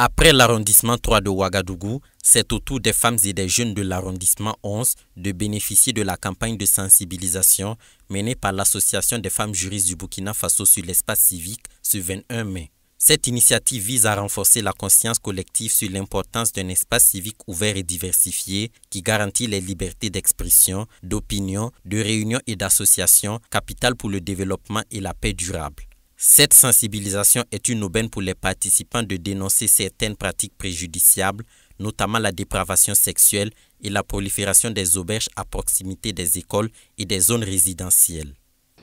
Après l'arrondissement 3 de Ouagadougou, c'est au tour des femmes et des jeunes de l'arrondissement 11 de bénéficier de la campagne de sensibilisation menée par l'Association des femmes juristes du Burkina Faso sur l'espace civique ce 21 mai. Cette initiative vise à renforcer la conscience collective sur l'importance d'un espace civique ouvert et diversifié qui garantit les libertés d'expression, d'opinion, de réunion et d'association, capitales pour le développement et la paix durable. Cette sensibilisation est une aubaine pour les participants de dénoncer certaines pratiques préjudiciables, notamment la dépravation sexuelle et la prolifération des auberges à proximité des écoles et des zones résidentielles.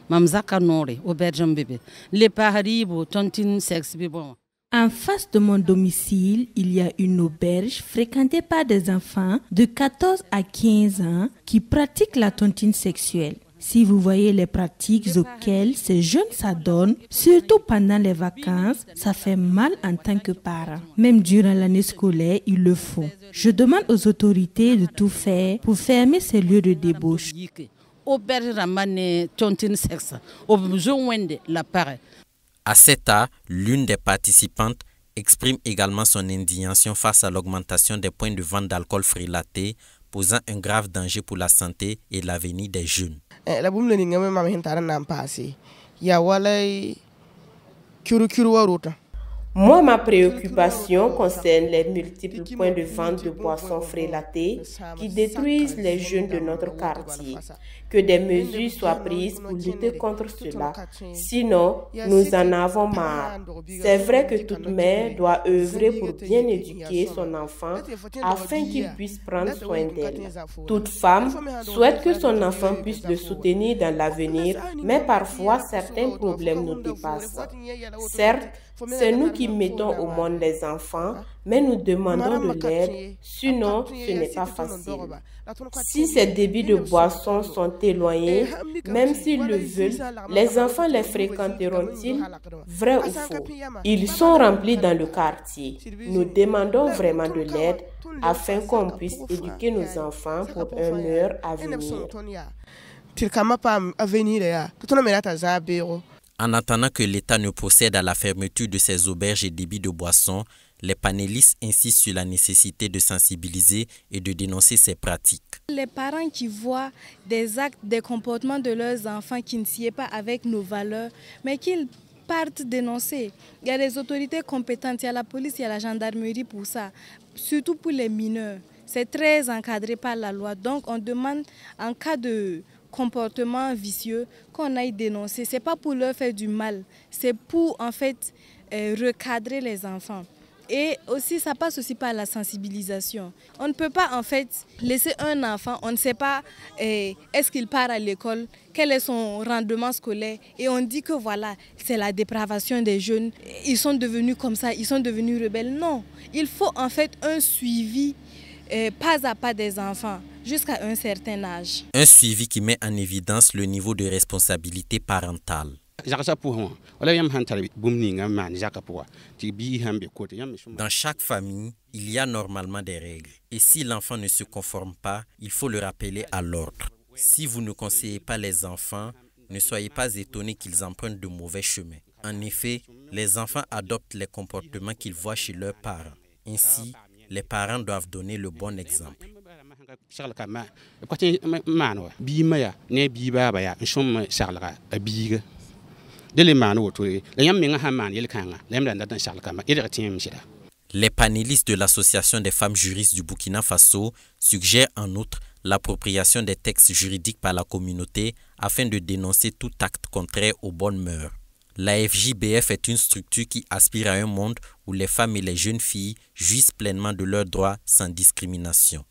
En face de mon domicile, il y a une auberge fréquentée par des enfants de 14 à 15 ans qui pratiquent la tontine sexuelle. Si vous voyez les pratiques auxquelles ces jeunes s'adonnent, surtout pendant les vacances, ça fait mal en tant que parent. Même durant l'année scolaire, ils le font. Je demande aux autorités de tout faire pour fermer ces lieux de débauche. À cet âge, l'une des participantes exprime également son indignation face à l'augmentation des points de vente d'alcool frélaté, posant un grave danger pour la santé et l'avenir des jeunes. Moi, ma préoccupation concerne les multiples points de vente de boissons frélatées qui détruisent les jeunes de notre quartier. Que des mesures soient prises pour lutter contre cela. Sinon, nous en avons marre. C'est vrai que toute mère doit œuvrer pour bien éduquer son enfant afin qu'il puisse prendre soin d'elle. Toute femme souhaite que son enfant puisse le soutenir dans l'avenir, mais parfois certains problèmes nous dépassent. Certes, c'est nous qui mettons au monde les enfants, mais nous demandons de l'aide, sinon ce n'est pas facile. Si ces débits de boissons sont éloignés, même s'ils le veulent, les enfants les fréquenteront-ils? Vrai ou faux? Ils sont remplis dans le quartier. Nous demandons vraiment de l'aide afin qu'on puisse éduquer nos enfants pour un meilleur avenir. En attendant que l'État ne procède à la fermeture de ces auberges et débits de boissons, les panélistes insistent sur la nécessité de sensibiliser et de dénoncer ces pratiques. Les parents qui voient des actes, des comportements de leurs enfants qui ne sied pas avec nos valeurs, mais qu'ils partent dénoncer. Il y a les autorités compétentes, il y a la police, il y a la gendarmerie pour ça, surtout pour les mineurs. C'est très encadré par la loi, donc on demande en cas de comportement vicieux qu'on aille dénoncer. Ce n'est pas pour leur faire du mal, c'est pour en fait recadrer les enfants. Et aussi, ça passe aussi par la sensibilisation. On ne peut pas en fait laisser un enfant, on ne sait pas est-ce qu'il part à l'école, quel est son rendement scolaire, et on dit que voilà, c'est la dépravation des jeunes, ils sont devenus comme ça, ils sont devenus rebelles. Non, il faut en fait un suivi pas à pas des enfants jusqu'à un certain âge. Un suivi qui met en évidence le niveau de responsabilité parentale. Dans chaque famille, il y a normalement des règles. Et si l'enfant ne se conforme pas, il faut le rappeler à l'ordre. Si vous ne conseillez pas les enfants, ne soyez pas étonnés qu'ils empruntent de mauvais chemins. En effet, les enfants adoptent les comportements qu'ils voient chez leurs parents. Ainsi, les parents doivent donner le bon exemple. Les panélistes de l'Association des femmes juristes du Burkina Faso suggèrent en outre l'appropriation des textes juridiques par la communauté afin de dénoncer tout acte contraire aux bonnes mœurs. La FJBF est une structure qui aspire à un monde où les femmes et les jeunes filles jouissent pleinement de leurs droits sans discrimination.